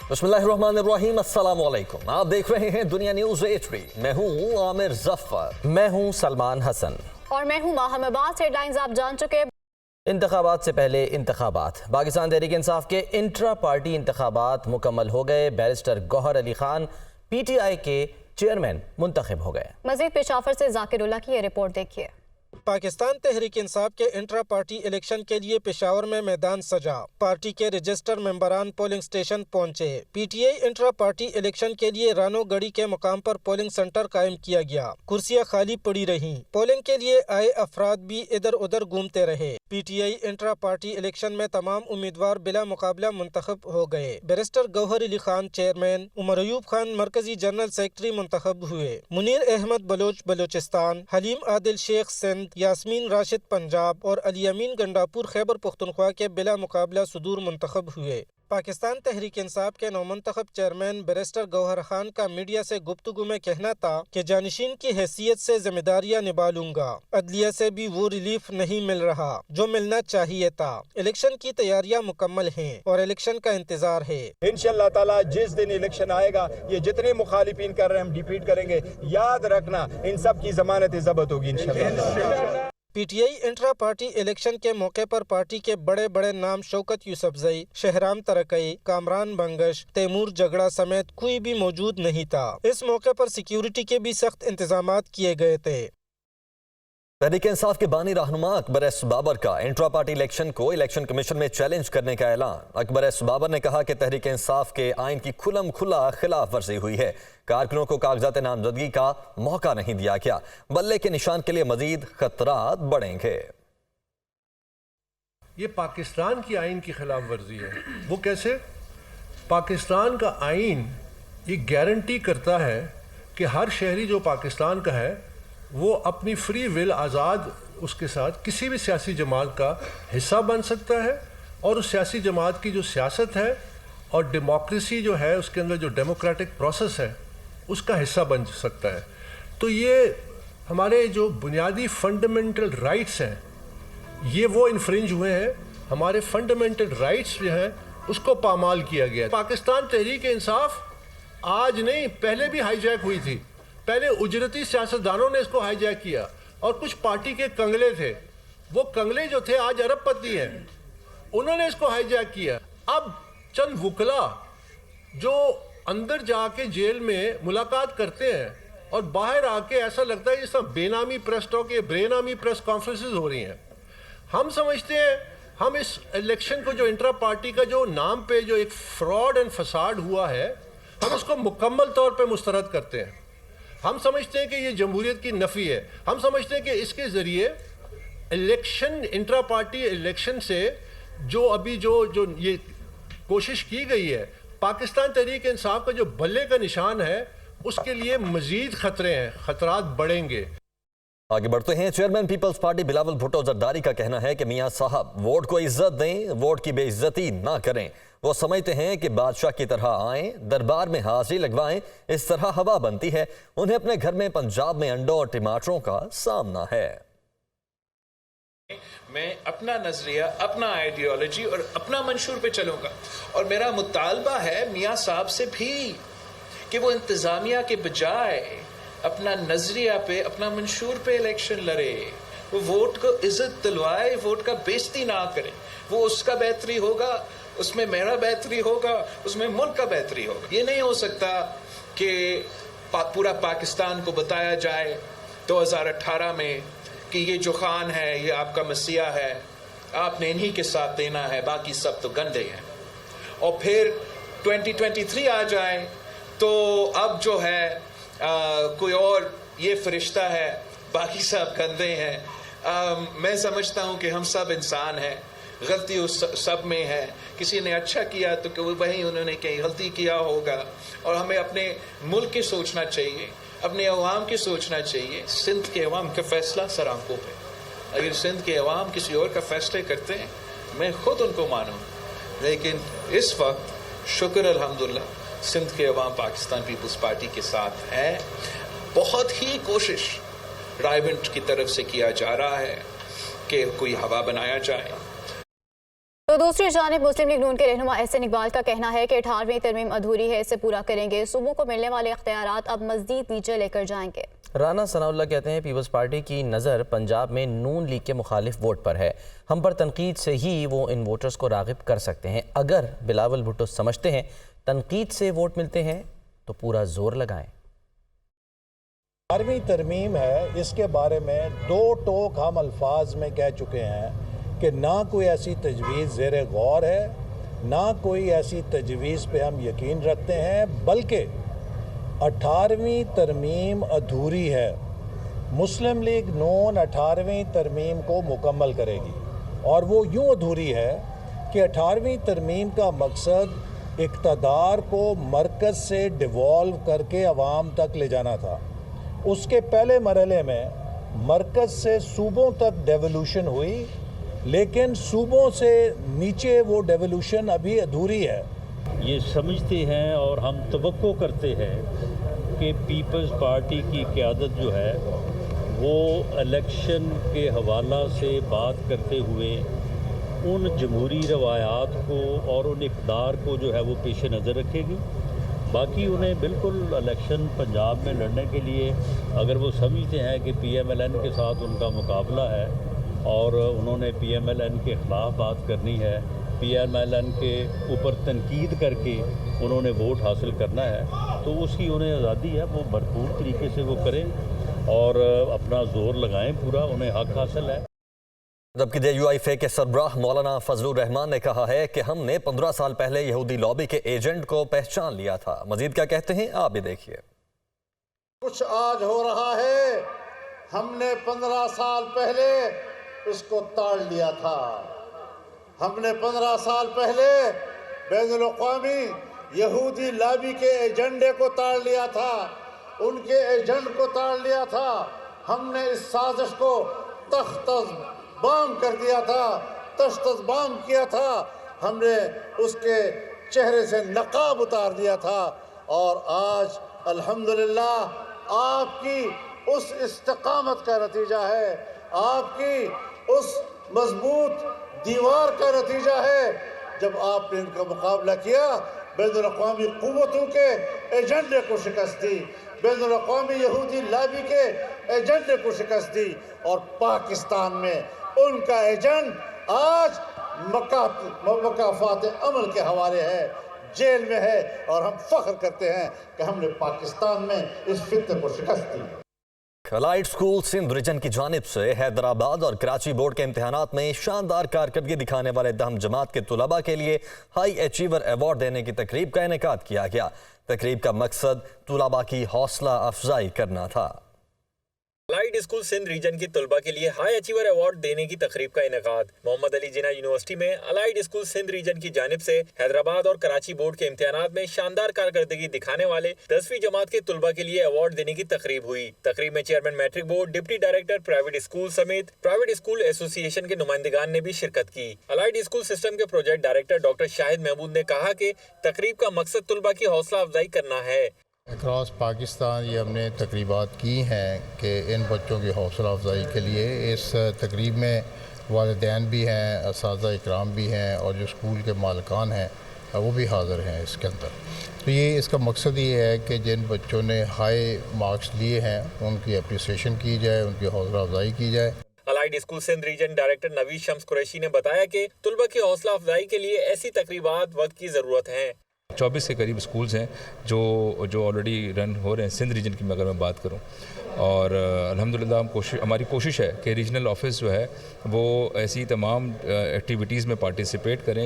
بسم اللہ الرحمن الرحیم، السلام علیکم۔ آپ دیکھ رہے ہیں دنیا نیوز ایچ ڈی۔ میں ہوں عامر ظفر۔ میں ہوں سلمان حسن اور میں ہوں ماہم عباس۔ ہیڈ لائنز آپ جان چکے۔ انتخابات سے پہلے انتخابات۔ پاکستان تحریک انصاف کے انٹرا پارٹی انتخابات مکمل ہو گئے۔ Barrister Gohar Ali Khan P T I کے چیئرمین منتخب ہو گئے۔ مزید پشاور سے ذاکر اللہ کی یہ رپورٹ دیکھیے۔ پاکستان تحریک انصاف کے انٹرا پارٹی الیکشن کے لیے پشاور میں میدان سجا۔ پارٹی کے رجسٹر ممبران پولنگ سٹیشن پہنچے۔ پی ٹی آئی انٹرا پارٹی الیکشن کے لیے رانو گڑی کے مقام پر پولنگ سنٹر قائم کیا گیا۔ کرسیاں خالی پڑی رہیں۔ پولنگ کے لیے آئے افراد بھی ادھر ادھر گھومتے رہے۔ پی ٹی آئی انٹرا پارٹی الیکشن میں تمام امیدوار بلا مقابلہ منتخب ہو گئے۔ بیرسٹر گوہر علی خان چیئرمین، عمر ایوب خان مرکزی جنرل سیکرٹری منتخب ہوئے۔ منیر احمد بلوچ بلوچستان، حلیم عادل شیخ سندھ، یاسمین راشد پنجاب اور علی امین گنڈاپور خیبر پختونخوا کے بلا مقابلہ صدور منتخب ہوئے۔ پاکستان تحریک انصاف کے نومنتخب چیئرمین بیرسٹر گوہر خان کا میڈیا سے گفتگو میں کہنا تھا کہ جانشین کی حیثیت سے ذمہ داریاں نبھا لوں گا۔ عدلیہ سے بھی وہ ریلیف نہیں مل رہا جو ملنا چاہیے تھا۔ الیکشن کی تیاریاں مکمل ہیں اور الیکشن کا انتظار ہے۔ انشاءاللہ تعالی جس دن الیکشن آئے گا، یہ جتنے مخالفین کر رہے ہیں ہم ڈیفیٹ کریں گے۔ یاد رکھنا ان سب کی ضمانت ضبط ہوگی انشاءاللہ۔ پی ٹی آئی انٹرا پارٹی الیکشن کے موقع پر پارٹی کے بڑے بڑے نام شوکت یوسفزئی، شہرام ترکئی، کامران بنگش، تیمور جگڑا سمیت کوئی بھی موجود نہیں تھا۔ اس موقع پر سیکیورٹی کے بھی سخت انتظامات کیے گئے تھے۔ تحریک انصاف کے بانی رہنما اکبر ایس بابر کا انٹرا پارٹی الیکشن کو الیکشن کمیشن میں چیلنج کرنے کا اعلان۔ اکبر ایس بابر نے کہا کہ تحریک انصاف کے آئین کی کھلم کھلا خلاف ورزی ہوئی ہے۔ کارکنوں کو کاغذات نامزدگی کا موقع نہیں دیا گیا۔ بلے کے نشان کے لیے مزید خطرات بڑھیں گے۔ یہ پاکستان کی آئین کی خلاف ورزی ہے۔ وہ کیسے؟ پاکستان کا آئین یہ گارنٹی کرتا ہے کہ ہر شہری جو پاکستان کا ہے وہ اپنی فری ول آزاد اس کے ساتھ کسی بھی سیاسی جماعت کا حصہ بن سکتا ہے، اور اس سیاسی جماعت کی جو سیاست ہے اور ڈیموکریسی جو ہے اس کے اندر جو ڈیموکریٹک پروسیس ہے اس کا حصہ بن سکتا ہے۔ تو یہ ہمارے جو بنیادی فنڈامنٹل رائٹس ہیں یہ وہ انفرنج ہوئے ہیں۔ ہمارے فنڈامنٹل رائٹس جو ہیں اس کو پامال کیا گیا ہے۔ پاکستان تحریک انصاف آج نہیں، پہلے بھی ہائی جیک ہوئی تھی۔ پہلے اجرتی سیاستدانوں نے اس کو ہائی جیک کیا، اور کچھ پارٹی کے کنگلے تھے، وہ کنگلے جو تھے آج ارب پتی ہیں، انہوں نے اس کو ہائی جیک کیا۔ اب چند وکلا جو اندر جا کے جیل میں ملاقات کرتے ہیں اور باہر آ کے ایسا لگتا ہے جیسا بے نامی پریس ٹاک یا بے نامی پریس کانفرنسز ہو رہی ہیں۔ ہم سمجھتے ہیں ہم اس الیکشن کو جو انٹرا پارٹی کا جو نام پہ جو ایک فراڈ اینڈ فساد ہوا ہے ہم اس کو مکمل طور پہ مسترد کرتے ہیں۔ ہم سمجھتے ہیں کہ یہ جمہوریت کی نفی ہے۔ ہم سمجھتے ہیں کہ اس کے ذریعے الیکشن انٹرا پارٹی الیکشن سے جو ابھی جو یہ کوشش کی گئی ہے، پاکستان تحریک انصاف کا جو بلے کا نشان ہے اس کے لیے مزید خطرے ہیں، خطرات بڑھیں گے۔ آگے بڑھتے ہیں۔ چیئرمین پیپلز پارٹی بلاول بھٹو زرداری کا کہنا ہے کہ میاں صاحب ووٹ کو عزت دیں، ووٹ کی بے عزتی نہ کریں۔ وہ سمجھتے ہیں کہ بادشاہ کی طرح آئیں، دربار میں حاضری لگوائیں، اس طرح ہوا بنتی ہے۔ انہیں اپنے گھر میں پنجاب میں انڈوں اور ٹماٹروں کا سامنا ہے۔ میں اپنا نظریہ، اپنا آئیڈیالوجی اور اپنا منشور پہ چلوں گا، اور میرا مطالبہ ہے میاں صاحب سے بھی کہ وہ انتظامیہ کے بجائے اپنا نظریہ پہ، اپنا منشور پہ الیکشن لڑے۔ وہ ووٹ کو عزت دلوائے، ووٹ کا بےزتی نہ کرے۔ وہ اس کا بہتری ہوگا، اس میں میرا بہتری ہوگا، اس میں ملک کا بہتری ہوگا۔ یہ نہیں ہو سکتا کہ پورا پاکستان کو بتایا جائے 2018 میں کہ یہ جو خان ہے یہ آپ کا مسیح ہے، آپ نے انہی کے ساتھ دینا ہے، باقی سب تو گندے ہیں۔ اور پھر 2023 آ جائے تو اب جو ہے کوئی اور یہ فرشتہ ہے، باقی سب گندے ہیں۔ میں سمجھتا ہوں کہ ہم سب انسان ہیں، غلطی اس سب میں ہے۔ کسی نے اچھا کیا تو وہی انہوں نے کہیں غلطی کیا ہوگا، اور ہمیں اپنے ملک کی سوچنا چاہیے، اپنے عوام کی سوچنا چاہیے۔ سندھ کے عوام کا فیصلہ سر آنکھوں پہ، اگر سندھ کے عوام کسی اور کا فیصلے کرتے ہیں میں خود ان کو مانوں، لیکن اس وقت شکر الحمدللہ سندھ کے عوام پاکستان پیپلز پارٹی کے ساتھ ہے۔ بہت ہی کوشش رائے بنٹ کی طرف سے کیا جا رہا ہے کہ کوئی ہوا بنایا جائے۔ تو دوسری جانب مسلم لیگ نون کے رہنما احسن اقبال کا کہنا ہے کہ 18ویں ترمیم ادھوری ہے، اسے پورا کریں گے، صوبوں کو ملنے والے اختیارات اب مزید نیچے لے کر جائیں گے۔ رانا ثناء اللہ کہتے ہیں پیپلز پارٹی کی نظر پنجاب میں نون لیگ کے مخالف ووٹ پر ہے، ہم پر تنقید سے ہی وہ ان ووٹرز کو راغب کر سکتے ہیں۔ اگر بلاول بھٹو سمجھتے ہیں تنقید سے ووٹ ملتے ہیں تو پورا زور لگائیں۔ 18ویں ترمیم ہے، اس کے بارے میں دو ٹوک ہم الفاظ میں کہہ چکے ہیں کہ نہ کوئی ایسی تجویز زیر غور ہے، نہ کوئی ایسی تجویز پہ ہم یقین رکھتے ہیں، بلکہ 18ویں ترمیم ادھوری ہے۔ مسلم لیگ نون 18ویں ترمیم کو مکمل کرے گی، اور وہ یوں ادھوری ہے کہ 18ویں ترمیم کا مقصد اقتدار کو مرکز سے ڈیوالو کر کے عوام تک لے جانا تھا۔ اس کے پہلے مرحلے میں مرکز سے صوبوں تک ڈیولوشن ہوئی، لیکن صوبوں سے نیچے وہ ڈیولوشن ابھی ادھوری ہے۔ یہ سمجھتے ہیں اور ہم توقع کرتے ہیں کہ پیپلز پارٹی کی قیادت جو ہے وہ الیکشن کے حوالہ سے بات کرتے ہوئے ان جمہوری روایات کو اور ان اقدار کو جو ہے وہ پیش نظر رکھے گی۔ باقی انہیں بالکل الیکشن پنجاب میں لڑنے کے لیے اگر وہ سمجھتے ہیں کہ پی ایم ایل این کے ساتھ ان کا مقابلہ ہے اور انہوں نے پی ایم ایل این کے خلاف بات کرنی ہے، پی ایم ایل این کے اوپر تنقید کر کے انہوں نے ووٹ حاصل کرنا ہے، تو اس کی انہیں آزادی ہے، وہ بھرپور طریقے سے وہ کریں اور اپنا زور لگائیں پورا، انہیں حق حاصل ہے۔ جبکہ جے یو آئی فے کے سربراہ مولانا فضل الرحمان نے کہا ہے کہ ہم نے 15 سال پہلے یہودی لابی کے ایجنٹ کو پہچان لیا تھا۔ مزید کیا کہتے ہیں آپ بھی دیکھیے۔ کچھ آج ہو رہا ہے، ہم نے 15 سال پہلے اس کو تاڑ لیا تھا۔ ہم نے 15 سال پہلے بین الاقوامی یہودی لابی کے ایجنڈے کو تاڑ لیا تھا، ان کے ایجنٹ کو تاڑ لیا تھا۔ ہم نے اس سازش کو تخت بام کر دیا تھا، تشت بام کیا تھا، ہم نے اس کے چہرے سے نقاب اتار دیا تھا، اور آج الحمدللہ آپ کی اس استقامت کا نتیجہ ہے، آپ کی اس مضبوط دیوار کا نتیجہ ہے، جب آپ نے ان کا مقابلہ کیا، بین الاقوامی قوتوں کے ایجنڈے کو شکست دی، بین الاقوامی یہودی لابی کے ایجنڈے کو شکست دی، اور پاکستان میں ان کا ایجنٹ آج مکافات عمل کے حوالے ہے، جیل میں ہے، اور ہم فخر کرتے ہیں کہ ہم نے پاکستان میں اس فتنے کو شکست دی۔ الائیڈ اسکول سندھ ریجن کی جانب سے حیدرآباد اور کراچی بورڈ کے امتحانات میں شاندار کارکردگی دکھانے والے 10 جماعت کے طلباء کے لیے ہائی اچیور ایوارڈ دینے کی تقریب کا انعقاد کیا گیا۔ تقریب کا مقصد طلباء کی حوصلہ افزائی کرنا تھا۔ الائیڈ اسکول سندھ ریجن کی طلباء کے لیے ہائی اچیور ایوارڈ دینے کی تقریب کا انعقاد محمد علی جناح یونیورسٹی میں الائیڈ اسکول سندھ ریجن کی جانب سے حیدرآباد اور کراچی بورڈ کے امتحانات میں شاندار کارکردگی دکھانے والے 10ویں جماعت کے طلباء کے لیے ایوارڈ دینے کی تقریب ہوئی۔ تقریب میں chairman matric board, deputy director private school سمیت پرائیویٹ اسکول ایسوسی ایشن کے نمائندگان نے بھی شرکت کی۔ الائیڈ اسکول سسٹم کے project director doctor Shahid Mahmood نے کہا کہ تقریب کا مقصد طلباء کی حوصلہ افزائی کرنا ہے۔ اکراس پاکستان یہ ہم نے تقریبات کی ہیں کہ ان بچوں کی حوصلہ افزائی کے لیے اس تقریب میں والدین بھی ہیں، اساتذہ اکرام بھی ہیں، اور جو اسکول کے مالکان ہیں وہ بھی حاضر ہیں اس کے اندر۔ تو یہ اس کا مقصد یہ ہے کہ جن بچوں نے ہائی مارکس لیے ہیں ان کی اپریسیشن کی جائے، ان کی حوصلہ افزائی کی جائے۔ Allied school Sindh region director Naveed Shams Qureshi نے بتایا کہ طلباء کی حوصلہ افزائی کے لیے ایسی تقریبات وقت کی ضرورت ہیں۔ 24 کے قریب اسکولز ہیں جو آلریڈی رن ہو رہے ہیں سندھ ریجن کی، اگر میں بات کروں، اور الحمدللہ ہماری کوشش ہے کہ ریجنل آفس جو ہے وہ ایسی تمام ایکٹیویٹیز میں پارٹیسپیٹ کریں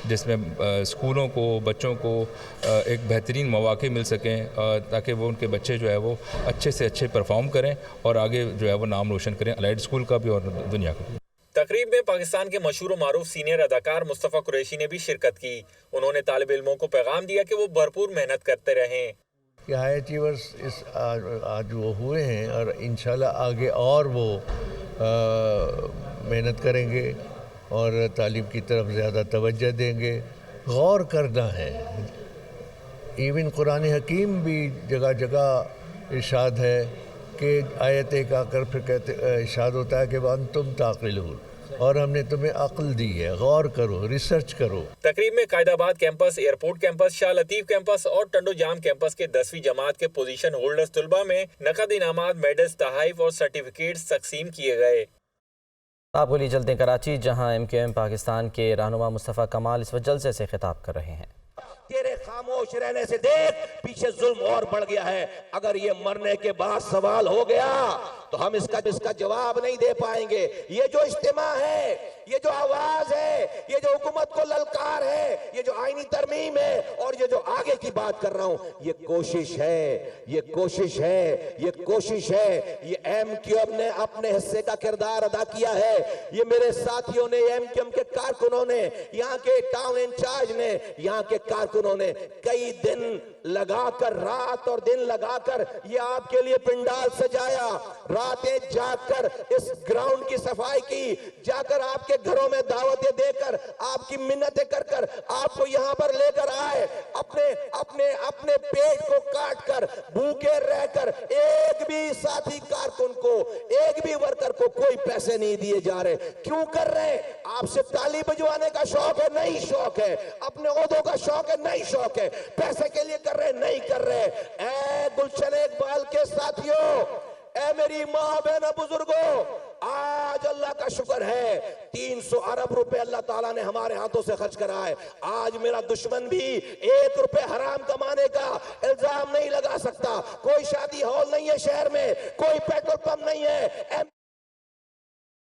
جس میں اسکولوں کو، بچوں کو ایک بہترین مواقع مل سکیں تاکہ وہ ان کے بچے جو ہے وہ اچھے سے اچھے پرفارم کریں اور آگے جو ہے وہ نام روشن کریں، الائیڈ اسکول کا بھی اور دنیا کا بھی۔ تقریب میں پاکستان کے مشہور و معروف سینئر اداکار مصطفیٰ قریشی نے بھی شرکت کی۔ انہوں نے طالب علموں کو پیغام دیا کہ وہ بھرپور محنت کرتے رہیں۔ کہ ہائی اچیورز آج وہ ہوئے ہیں، اور انشاءاللہ آگے اور وہ محنت کریں گے اور تعلیم کی طرف زیادہ توجہ دیں گے۔ غور کرنا ہے، ایون قرآن حکیم بھی جگہ جگہ ارشاد ہے کہ آیت ایک آ کر پھر کہتے ارشاد ہوتا ہے کہ وَأَنْتُمْ تَعْقِلُونَ، اور ہم نے تمہیں عقل دی ہے، غور کرو، ریسرچ کرو۔ تقریب میں قائد آباد کیمپس، ایئرپورٹ کیمپس، شاہ لطیف کیمپس اور ٹنڈو جام کیمپس کے 10ویں جماعت کے پوزیشن ہولڈرز طلبہ میں نقد انعامات، میڈلز، تحائف اور سرٹیفکیٹس تقسیم کیے گئے۔ آپ کو لیے چلتے ہیں کراچی، جہاں MQM پاکستان کے رہنما مصطفیٰ کمال اس وقت جلسے سے خطاب کر رہے ہیں۔ تیرے خاموش رہنے سے دیکھ پیچھے ظلم اور بڑھ گیا ہے۔ اگر یہ مرنے کے بعد سوال ہو گیا تو ہم اس کا جواب نہیں دے پائیں گے۔ یہ جو اجتماع ہے، یہ جو آواز ہے، یہ جو حکومت کو للکار ہے، یہ جو آئینی ترمیم ہے اور یہ جو آگے کی بات کر رہا ہوں، یہ کوشش ہے، یہ کوشش ہے، یہ کوشش ہے۔ یہ MQM نے اپنے حصے کا کردار ادا کیا ہے۔ یہ میرے ساتھیوں نے، MQM کے کارکنوں نے، یہاں کے ٹاؤن انچارج نے، یہاں کے کارکنوں نے کئی دن لگا کر، رات اور دن لگا کر یہ آپ کے لیے پنڈال سجایا، راتیں جاگ کر اس گراؤنڈ کی صفائی کی، جا کر آپ کے گھروں میں دعوتیں دے کر، آپ کی منتیں کر کر آپ کو یہاں پر لے کر آئے، اپنے پیٹ کو کاٹ کر، بھوکے رہ کر، ایک بھی ساتھی کارکن کو، ایک بھی ورکر کو کوئی پیسے نہیں دیے جا رہے۔ کیوں کر رہے؟ آپ سے تالی بجوانے کا شوق ہے؟ نہیں شوق ہے۔ اپنے عہدوں کا شوق ہے؟ نہیں شوق ہے۔ پیسے کے لیے کر رہے؟ نہیں کر رہے۔ اے گلشن اقبال کے ساتھیوں، اے میری ماں بہنوں بزرگوں، آج اللہ کا شکر ہے 300 ارب روپے اللہ تعالیٰ نے ہمارے ہاتھوں سے خرچ کرا ہے۔ آج میرا دشمن بھی 1 روپے حرام کمانے کا الزام نہیں لگا سکتا۔ کوئی شادی ہال نہیں ہے شہر میں، کوئی پیٹرول پمپ نہیں ہے۔